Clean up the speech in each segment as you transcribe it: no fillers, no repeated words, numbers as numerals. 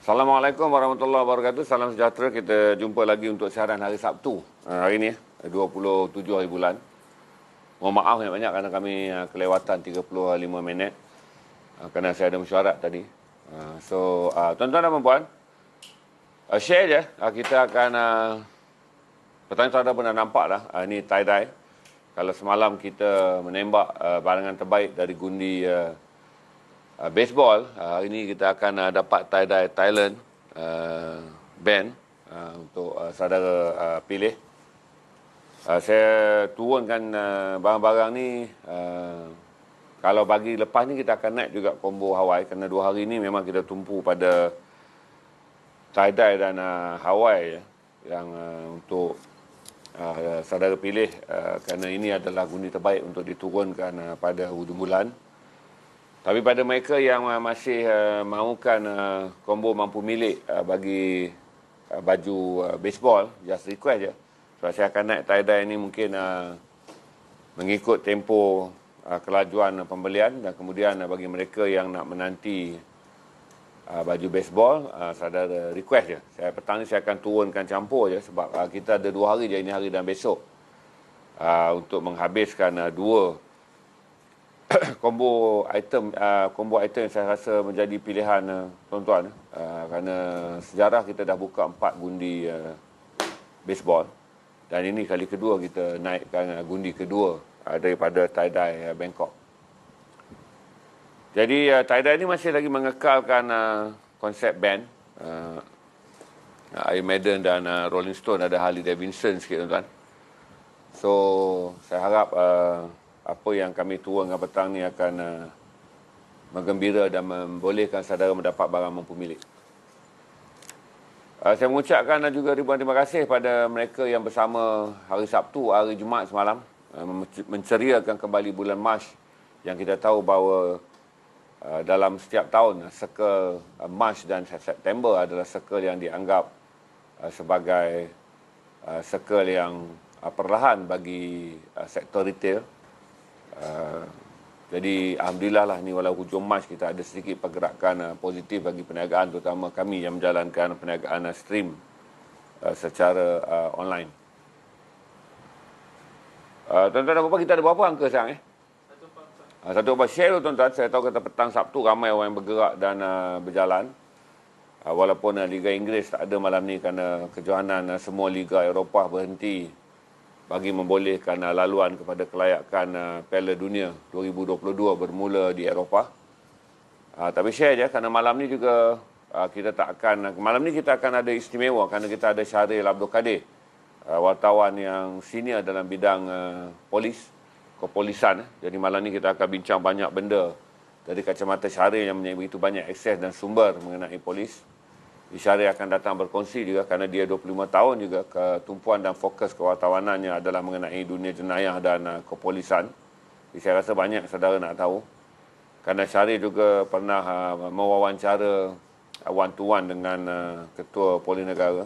Assalamualaikum warahmatullahi wabarakatuh. Salam sejahtera. Kita jumpa lagi untuk siaran hari Sabtu. Hari ini 27 hari bulan. Mohon maaf banyak-banyak kerana kami kelewatan 35 minit. Kerana saya ada mesyuarat tadi. Tuan-tuan dan puan, share je. Kita akan petang tuan-tuan pernah nampak lah. Ini tie-dye. Kalau semalam kita menembak barangan terbaik dari gundi baseball, hari ini kita akan dapat tie-dye Thailand band untuk saudara pilih. Saya turunkan barang-barang ni. Kalau bagi lepas ni kita akan naik juga combo Hawaii, kerana 2 hari ni memang kita tumpu pada tie-dye dan Hawaii yang untuk saudara pilih, kerana ini adalah gundi terbaik untuk diturunkan pada hujung bulan. Tapi pada mereka yang masih mahukan combo mampu milik bagi baju baseball, just request je. So, saya akan naik tie-dye ini mungkin mengikut tempo kelajuan pembelian, dan kemudian bagi mereka yang nak menanti baju baseball, saudara request je. Saya petang ni saya akan turunkan campur je, sebab kita ada 2 hari je, ini hari dan besok, untuk menghabiskan 2 combo item yang saya rasa menjadi pilihan tuan-tuan, kerana sejarah kita dah buka 4 gundi baseball, dan ini kali kedua kita naikkan gundi kedua daripada tie-dye Bangkok. Jadi tie-dye ini masih lagi mengekalkan konsep band. Iron Maiden dan Rolling Stone ada Harley Davidson sikit, tuan-tuan. So saya harap apa yang kami turunkan petang ni akan menggembira dan membolehkan saudara mendapat barang mampu milik. Saya mengucapkan juga ribuan terima kasih pada mereka yang bersama hari Sabtu, hari Jumaat semalam, menceriakan kembali bulan Mac, yang kita tahu bahawa dalam setiap tahun circle Mac dan September adalah circle yang dianggap sebagai circle yang perlahan bagi sektor retail. Jadi alhamdulillah lah ni, walau hujung Mac kita ada sedikit pergerakan positif bagi perniagaan, terutama kami yang menjalankan perniagaan stream secara online. Tuan-tuan dan puan, kita ada berapa angka sekarang? 1.4 share, tuan-tuan. Saya tahu kata petang Sabtu ramai orang yang bergerak dan berjalan. Walaupun Liga Inggeris tak ada malam ni kerana kejohanan semua Liga Eropah berhenti bagi membolehkan laluan kepada kelayakan Piala Dunia 2022 bermula di Eropah. Tapi share je, kerana malam ni juga malam ni kita akan ada istimewa, kerana kita ada Syahril Abdul Kadir, wartawan yang senior dalam bidang kepolisan. Jadi malam ni kita akan bincang banyak benda dari kacamata Syahril yang mempunyai begitu banyak akses dan sumber mengenai polis. Syahril akan datang berkongsi juga, kerana dia 25 tahun juga ketumpuan dan fokus kewartawanannya adalah mengenai dunia jenayah dan kepolisan. Jadi saya rasa banyak saudara nak tahu, kerana Syahril juga pernah mewawancara one-to-one dengan Ketua Polis Negara.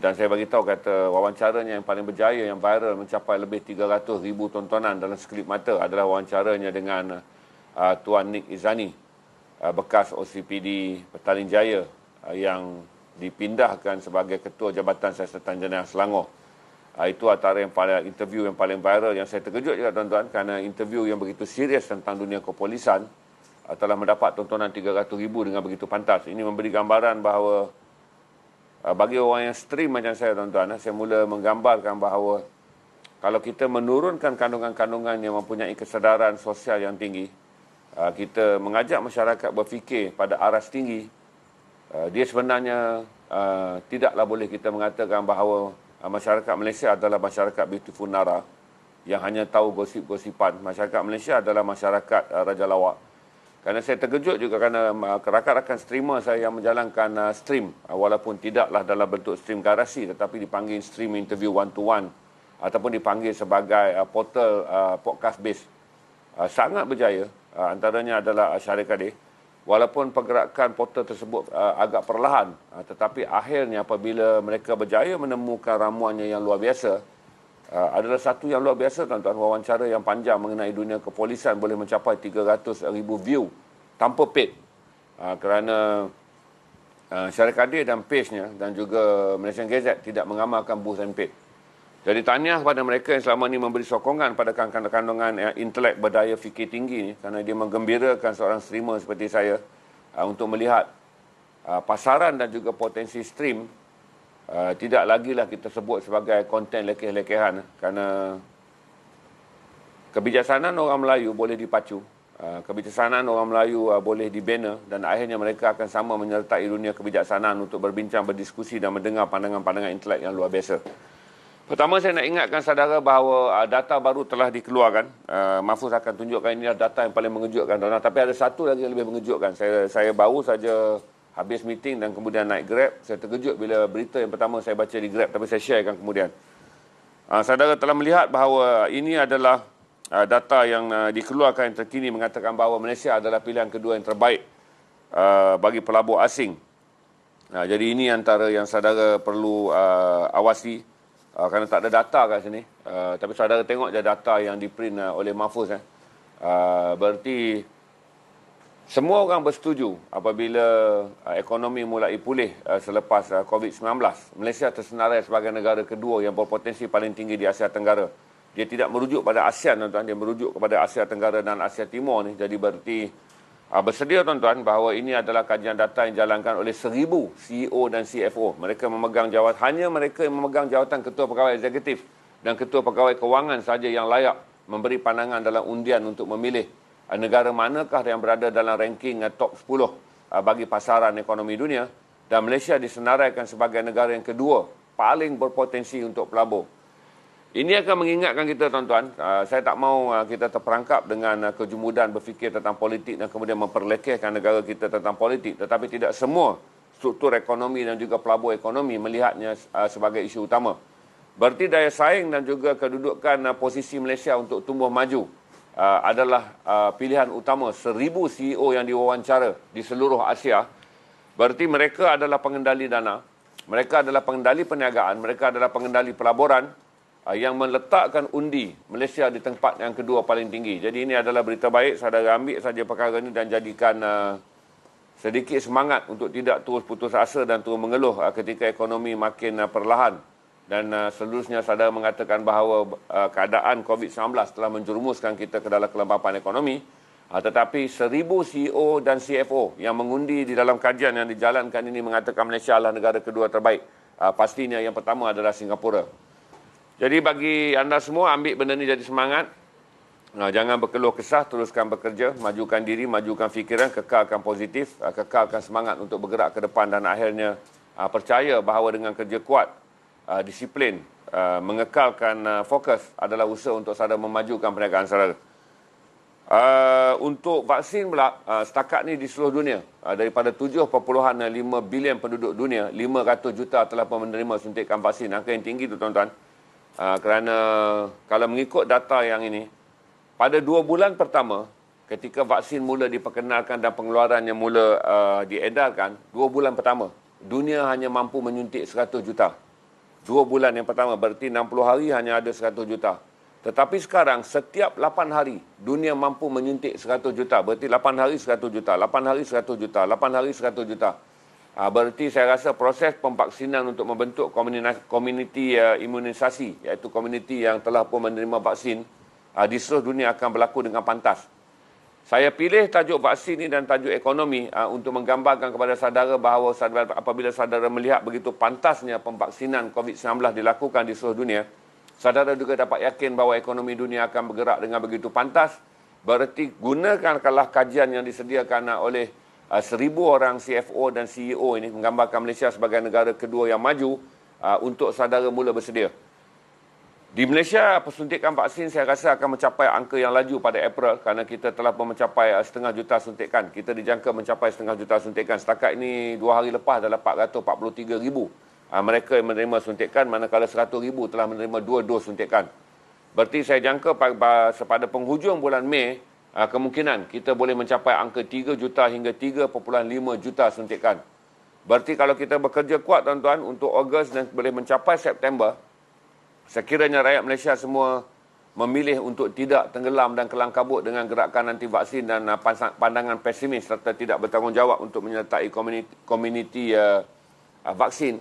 Dan saya bagi tahu kata wawancaranya yang paling berjaya, yang viral, mencapai lebih 300,000 tontonan dalam sekelip mata adalah wawancaranya dengan Tuan Nik Izani, bekas OCPD Petaling Jaya, yang dipindahkan sebagai Ketua Jabatan Siasatan Jenayah Selangor. Itu antara interview yang paling viral, yang saya terkejut juga, tuan-tuan, kerana interview yang begitu serius tentang dunia kepolisan telah mendapat tontonan 300,000 dengan begitu pantas. Ini memberi gambaran bahawa bagi orang yang stream macam saya, tuan-tuan, saya mula menggambarkan bahawa kalau kita menurunkan kandungan-kandungan yang mempunyai kesedaran sosial yang tinggi, kita mengajak masyarakat berfikir pada aras tinggi, dia sebenarnya tidaklah boleh kita mengatakan bahawa masyarakat Malaysia adalah masyarakat beautiful Nara yang hanya tahu gosip-gosipan. Masyarakat Malaysia adalah masyarakat Raja Lawak. Kerana saya terkejut juga kerana rakan-rakan streamer saya yang menjalankan stream, walaupun tidaklah dalam bentuk stream garasi, tetapi dipanggil stream interview one-to-one, ataupun dipanggil sebagai portal podcast base, sangat berjaya. Antaranya adalah Syahril Kadir. Walaupun pergerakan portal tersebut agak perlahan, tetapi akhirnya apabila mereka berjaya menemukan ramuannya yang luar biasa, adalah satu yang luar biasa, tuan-tuan. Wawancara yang panjang mengenai dunia kepolisan boleh mencapai 300,000 view tanpa paid, kerana Syarikat Kadir dan PACE-nya dan juga Malaysian Gazette tidak mengamalkan Bush and Paid. Jadi tahniah kepada mereka yang selama ini memberi sokongan pada kandungan intelek berdaya fikir tinggi ni, kerana dia menggembirakan seorang streamer seperti saya untuk melihat pasaran dan juga potensi stream tidak lagilah kita sebut sebagai konten lekeh-lekehan, kerana kebijaksanaan orang Melayu boleh dipacu, kebijaksanaan orang Melayu boleh dibina, dan akhirnya mereka akan sama menyertai dunia kebijaksanaan untuk berbincang, berdiskusi dan mendengar pandangan-pandangan intelek yang luar biasa. Pertama, saya nak ingatkan saudara bahawa data baru telah dikeluarkan. Mahfuz akan tunjukkan ini adalah data yang paling mengejutkan. Tapi ada satu lagi yang lebih mengejutkan. Saya baru saja habis meeting dan kemudian naik Grab. Saya terkejut bila berita yang pertama saya baca di Grab, tapi saya sharekan kemudian. Saudara telah melihat bahawa ini adalah data yang dikeluarkan yang terkini mengatakan bahawa Malaysia adalah pilihan kedua yang terbaik bagi pelabur asing. Jadi ini antara yang saudara perlu awasi. Kerana tak ada data kat sini. Tapi saudara tengok je data yang diprint oleh Mahfuz. Berarti semua orang bersetuju apabila ekonomi mulai pulih selepas COVID-19. Malaysia tersenarai sebagai negara kedua yang berpotensi paling tinggi di Asia Tenggara. Dia tidak merujuk pada ASEAN, tuan-tuan. Dia merujuk kepada Asia Tenggara dan Asia Timur ni. Jadi berarti bersedia, tuan-tuan, bahawa ini adalah kajian data yang dijalankan oleh 1,000 CEO dan CFO. Mereka memegang jawatan, hanya mereka yang memegang jawatan Ketua Pegawai Eksekutif dan Ketua Pegawai Kewangan saja yang layak memberi pandangan dalam undian untuk memilih negara manakah yang berada dalam ranking top 10 bagi pasaran ekonomi dunia. Dan Malaysia disenaraikan sebagai negara yang kedua paling berpotensi untuk pelabur. Ini akan mengingatkan kita, tuan-tuan, saya tak mahu kita terperangkap dengan kejumudan berfikir tentang politik dan kemudian memperlekehkan negara kita tentang politik. Tetapi tidak semua struktur ekonomi dan juga pelabur ekonomi melihatnya sebagai isu utama. Berarti daya saing dan juga kedudukan posisi Malaysia untuk tumbuh maju adalah pilihan utama 1,000 CEO yang diwawancara di seluruh Asia. Berarti mereka adalah pengendali dana, mereka adalah pengendali perniagaan, mereka adalah pengendali pelaburan, yang meletakkan undi Malaysia di tempat yang kedua paling tinggi. Jadi ini adalah berita baik. Saudara ambil saja perkara ini dan jadikan sedikit semangat untuk tidak terus putus asa dan terus mengeluh ketika ekonomi makin perlahan. Dan seterusnya saudara mengatakan bahawa keadaan COVID-19 telah menjerumuskan kita ke dalam kelembapan ekonomi. Tetapi 1,000 CEO dan CFO yang mengundi di dalam kajian yang dijalankan ini mengatakan Malaysia adalah negara kedua terbaik. Pastinya yang pertama adalah Singapura. Jadi bagi anda semua, ambil benda ni jadi semangat. Jangan berkeluh kesah, teruskan bekerja, majukan diri, majukan fikiran, kekalkan positif, kekalkan semangat untuk bergerak ke depan dan akhirnya percaya bahawa dengan kerja kuat, disiplin, mengekalkan fokus adalah usaha untuk saudara memajukan perniagaan saudara. Untuk vaksin pula, setakat ni di seluruh dunia, daripada 7.5 bilion penduduk dunia, 500 juta telah pun menerima suntikan vaksin. Angka yang tinggi tu, tuan-tuan. Kerana kalau mengikut data yang ini, pada 2 bulan pertama, ketika vaksin mula diperkenalkan dan pengeluarannya mula diedarkan, 2 bulan pertama, dunia hanya mampu menyuntik 100 juta. 2 bulan yang pertama, berarti 60 hari hanya ada 100 juta. Tetapi sekarang, setiap 8 hari, dunia mampu menyuntik 100 juta. Berarti 8 hari 100 juta, 8 hari 100 juta, 8 hari 100 juta. Berarti saya rasa proses pemvaksinan untuk membentuk komuniti imunisasi, iaitu komuniti yang telah pun menerima vaksin di seluruh dunia akan berlaku dengan pantas. Saya pilih tajuk vaksin ini dan tajuk ekonomi untuk menggambarkan kepada saudara bahawa apabila saudara melihat begitu pantasnya pemvaksinan COVID-19 dilakukan di seluruh dunia, saudara juga dapat yakin bahawa ekonomi dunia akan bergerak dengan begitu pantas. Berarti gunakanlah kajian yang disediakan oleh 1,000 orang CFO dan CEO ini menggambarkan Malaysia sebagai negara kedua yang maju untuk saudara mula bersedia. Di Malaysia, persuntikan vaksin saya rasa akan mencapai angka yang laju pada April kerana kita telah pun mencapai 500,000 suntikan. Kita dijangka mencapai 500,000 suntikan. Setakat ini 2 hari lepas adalah 443,000 mereka yang menerima suntikan, manakala 100,000 telah menerima 2 dos suntikan. Berarti saya jangka pada penghujung bulan Mei, kemungkinan kita boleh mencapai angka 3 juta hingga 3.5 juta suntikan. Berarti kalau kita bekerja kuat, tuan-tuan, untuk Ogos dan boleh mencapai September, sekiranya rakyat Malaysia semua memilih untuk tidak tenggelam dan kelang kabut dengan gerakan anti vaksin dan pandangan pesimis serta tidak bertanggungjawab untuk menyertai komuniti vaksin,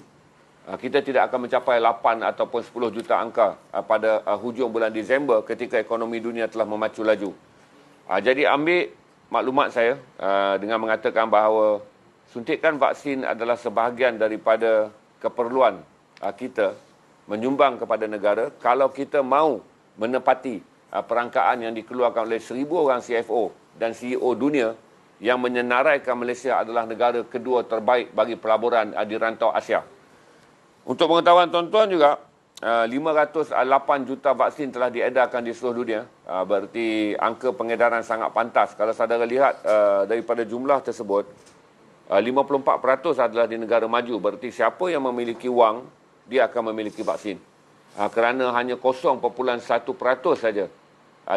kita tidak akan mencapai 8 ataupun 10 juta angka pada hujung bulan Disember ketika ekonomi dunia telah memacu laju. Jadi ambil maklumat saya dengan mengatakan bahawa suntikan vaksin adalah sebahagian daripada keperluan kita menyumbang kepada negara kalau kita mahu menepati perangkaan yang dikeluarkan oleh 1,000 orang CFO dan CEO dunia yang menyenaraikan Malaysia adalah negara kedua terbaik bagi pelaburan di rantau Asia. Untuk pengetahuan tuan-tuan juga, 508 juta vaksin telah diedarkan di seluruh dunia. Berarti angka pengedaran sangat pantas. Kalau saudara lihat daripada jumlah tersebut, 54% adalah di negara maju. Berarti siapa yang memiliki wang, dia akan memiliki vaksin. Kerana hanya 0.1% saja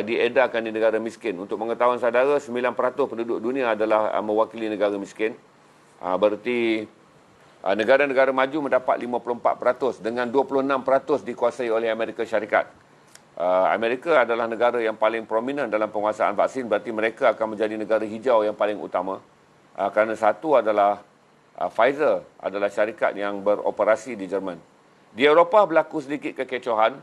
diedarkan di negara miskin. Untuk pengetahuan saudara, 9% penduduk dunia adalah mewakili negara miskin. Berarti negara-negara maju mendapat 54% dengan 26% dikuasai oleh Amerika Syarikat. Amerika adalah negara yang paling prominent dalam penguasaan vaksin, berarti mereka akan menjadi negara hijau yang paling utama. Kerana satu adalah Pfizer adalah syarikat yang beroperasi di Jerman. Di Eropah berlaku sedikit kekecohan.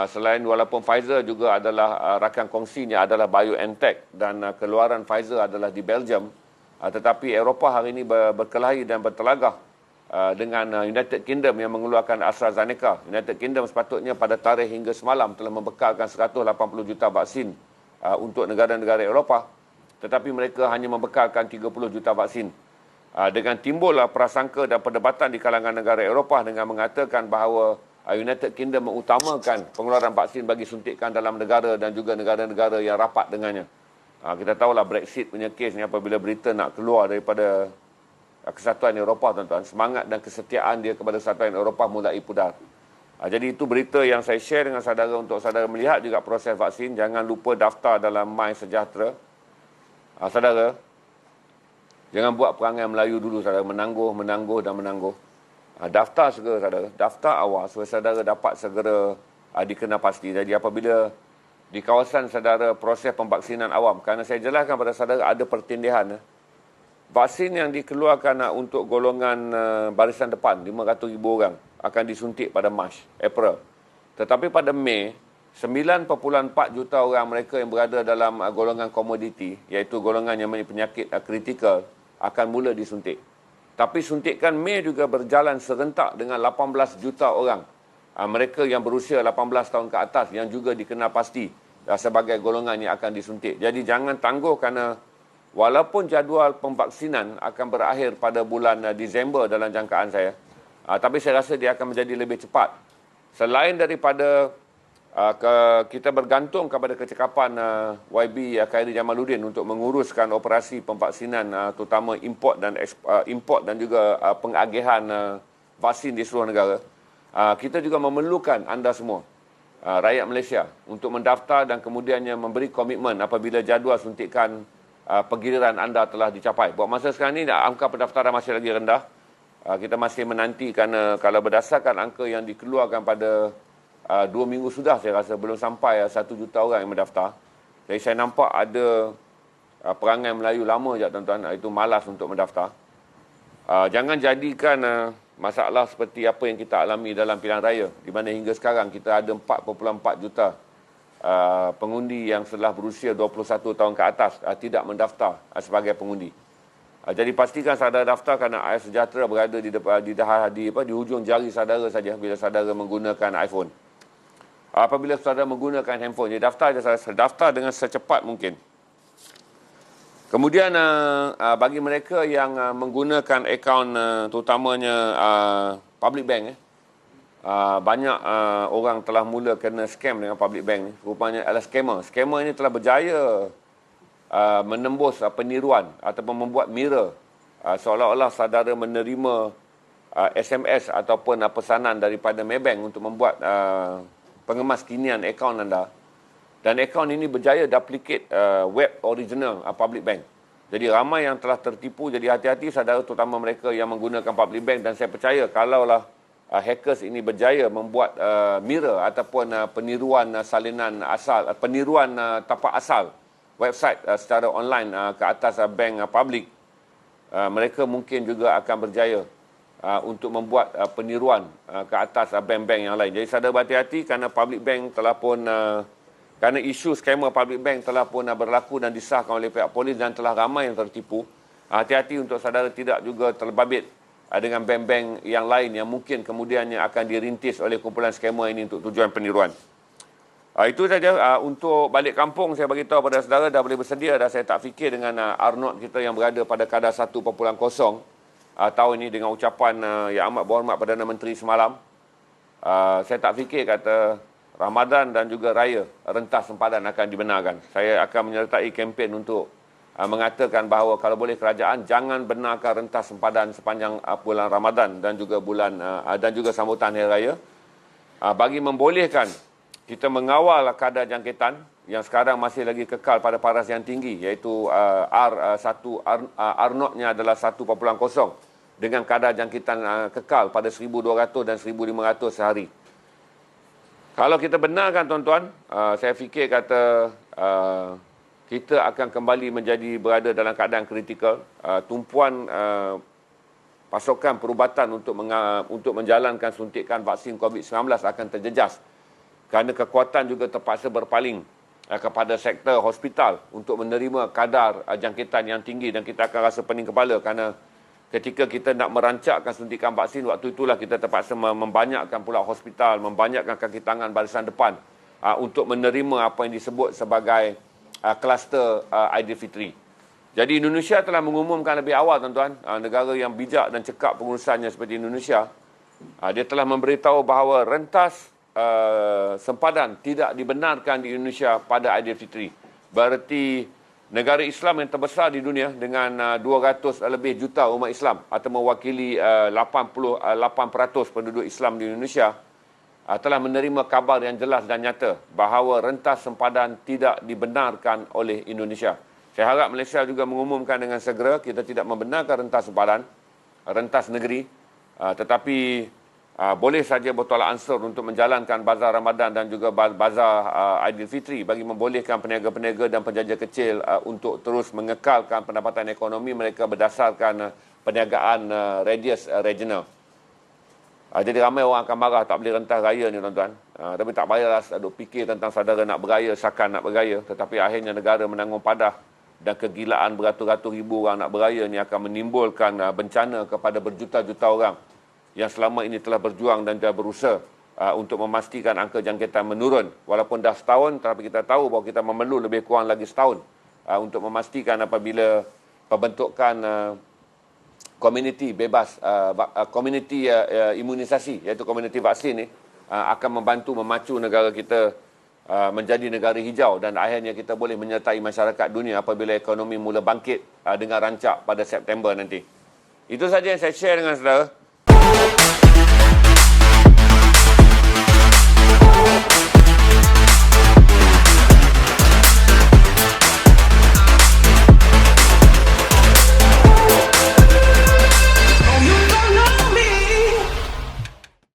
Selain walaupun Pfizer juga adalah rakan kongsinya adalah BioNTech dan keluaran Pfizer adalah di Belgium. Tetapi Eropah hari ini berkelahi dan bertelagah dengan United Kingdom yang mengeluarkan AstraZeneca. United Kingdom sepatutnya pada tarikh hingga semalam telah membekalkan 180 juta vaksin untuk negara-negara Eropah. Tetapi mereka hanya membekalkan 30 juta vaksin. Dengan timbullah prasangka dan perdebatan di kalangan negara Eropah dengan mengatakan bahawa United Kingdom mengutamakan pengeluaran vaksin bagi suntikan dalam negara dan juga negara-negara yang rapat dengannya. Kita tahulah Brexit punya kes ni apabila Britain nak keluar daripada Kesatuan Eropah, tuan-tuan. Semangat dan kesetiaan dia kepada Kesatuan Eropah mulai pudar. Jadi itu berita yang saya share dengan saudara untuk saudara melihat juga proses vaksin. Jangan lupa daftar dalam MySejahtera. Saudara, jangan buat perangai Melayu dulu, saudara. Menangguh dan menangguh. Daftar segera, saudara. Daftar awal supaya saudara dapat segera dikenal pasti. Jadi apabila di kawasan saudara proses pemvaksinan awam, kerana saya jelaskan pada saudara ada pertindihan. Vaksin yang dikeluarkan untuk golongan barisan depan, 500,000 orang, akan disuntik pada Mac, April. Tetapi pada Mei, 9.4 juta orang mereka yang berada dalam golongan komoditi, iaitu golongan yang mempunyai penyakit kritikal, akan mula disuntik. Tapi suntikan Mei juga berjalan serentak dengan 18 juta orang. Mereka yang berusia 18 tahun ke atas yang juga dikenal pasti sebagai golongan yang akan disuntik. Jadi jangan tangguh kerana walaupun jadual pemvaksinan akan berakhir pada bulan Disember dalam jangkaan saya, tapi saya rasa dia akan menjadi lebih cepat. Selain daripada kita bergantung kepada kecekapan YB Khairi Jamaluddin untuk menguruskan operasi pemvaksinan, terutama import dan juga pengagihan vaksin di seluruh negara, kita juga memerlukan anda semua, rakyat Malaysia, untuk mendaftar dan kemudiannya memberi komitmen apabila jadual suntikan penggiliran anda telah dicapai. Buat masa sekarang ini, angka pendaftaran masih lagi rendah. Kita masih menanti kerana kalau berdasarkan angka yang dikeluarkan pada 2 minggu sudah, saya rasa belum sampai 1 juta orang yang mendaftar. Jadi saya nampak ada perangai Melayu lama je, tuan-tuan, itu malas untuk mendaftar. Jangan jadikan masalah seperti apa yang kita alami dalam pilihan raya, di mana hingga sekarang kita ada 4.4 juta pengundi yang setelah berusia 21 tahun ke atas tidak mendaftar sebagai pengundi. Jadi pastikan saudara daftar kerana iSejahtera berada di hujung jari saudara saja bila saudara menggunakan iPhone. Apabila saudara menggunakan handphone, jadi daftar dengan secepat mungkin. Kemudian bagi mereka yang menggunakan akaun terutamanya public bank, banyak orang telah mula kena scam dengan public bank ni. Rupanya adalah scammer. Scammer ini telah berjaya menembus peniruan ataupun membuat mirror seolah-olah saudara menerima SMS ataupun pesanan daripada Maybank untuk membuat pengemas kinian akaun anda. Dan akaun ini berjaya duplicate web original public bank. Jadi ramai yang telah tertipu. Jadi hati-hati saudara, terutama mereka yang menggunakan public bank. Dan saya percaya kalaulah hackers ini berjaya membuat mirror ataupun peniruan salinan asal, peniruan tapak asal website secara online ke atas bank public, mereka mungkin juga akan berjaya untuk membuat peniruan ke atas bank-bank yang lain. Jadi saudara berhati-hati kerana public bank telah pun kerana isu skema public bank telah pun berlaku dan disahkan oleh pihak polis dan telah ramai yang tertipu. Hati-hati untuk saudara tidak juga terbabit dengan bank-bank yang lain yang mungkin kemudiannya akan dirintis oleh kumpulan skema ini untuk tujuan peniruan. Itu saja untuk balik kampung. Saya beritahu pada saudara dah boleh bersedia dah. Saya tak fikir dengan R0 kita yang berada pada kadar 1.0 tahun ini dengan ucapan yang amat berhormat Perdana Menteri semalam. Saya tak fikir kata Ramadan dan juga Raya rentas sempadan akan dibenarkan. Saya akan menyertai kempen untuk mengatakan bahawa kalau boleh kerajaan jangan benarkan rentas sempadan sepanjang bulan Ramadan dan juga sambutan Hari Raya, bagi membolehkan kita mengawal kadar jangkitan yang sekarang masih lagi kekal pada paras yang tinggi, iaitu R0-nya adalah 1.0 dengan kadar jangkitan kekal pada 1,200 dan 1,500 sehari. Kalau kita benarkan tuan-tuan, saya fikir kata kita akan kembali menjadi berada dalam keadaan kritikal. Tumpuan pasokan perubatan untuk menjalankan suntikan vaksin COVID-19 akan terjejas kerana kekuatan juga terpaksa berpaling kepada sektor hospital untuk menerima kadar jangkitan yang tinggi, dan kita akan rasa pening kepala kerana ketika kita nak merancakkan suntikan vaksin, waktu itulah kita terpaksa membanyakkan pula hospital, membanyakkan kaki tangan barisan depan untuk menerima apa yang disebut sebagai kluster Aidilfitri. Jadi Indonesia telah mengumumkan lebih awal tuan-tuan, negara yang bijak dan cekap pengurusannya seperti Indonesia, dia telah memberitahu bahawa rentas sempadan tidak dibenarkan di Indonesia pada Aidilfitri. Berarti negara Islam yang terbesar di dunia dengan 200 lebih juta umat Islam atau mewakili 88% penduduk Islam di Indonesia telah menerima kabar yang jelas dan nyata bahawa rentas sempadan tidak dibenarkan oleh Indonesia. Saya harap Malaysia juga mengumumkan dengan segera kita tidak membenarkan rentas sempadan, rentas negeri, tetapi boleh saja bertolak ansur untuk menjalankan bazar Ramadan dan juga bazar Aidilfitri bagi membolehkan peniaga-peniaga dan penjaja kecil untuk terus mengekalkan pendapatan ekonomi mereka berdasarkan perniagaan radius regional. Jadi ramai orang akan marah tak boleh rentas raya ni tuan-tuan. Tapi tak payahlah duk fikir tentang saudara nak beraya, sakan nak beraya. Tetapi akhirnya negara menanggung padah dan kegilaan beratus-ratus ribu orang nak beraya ni akan menimbulkan bencana kepada berjuta-juta orang yang selama ini telah berjuang dan telah berusaha untuk memastikan angka jangkitan menurun. Walaupun dah setahun, tetapi kita tahu bahawa kita memerlu lebih kurang lagi setahun untuk memastikan apabila pembentukan komuniti bebas, komuniti imunisasi, iaitu komuniti vaksin ni, akan membantu memacu negara kita menjadi negara hijau dan akhirnya kita boleh menyertai masyarakat dunia apabila ekonomi mula bangkit dengan rancak pada September nanti. Itu saja yang saya share dengan saudara.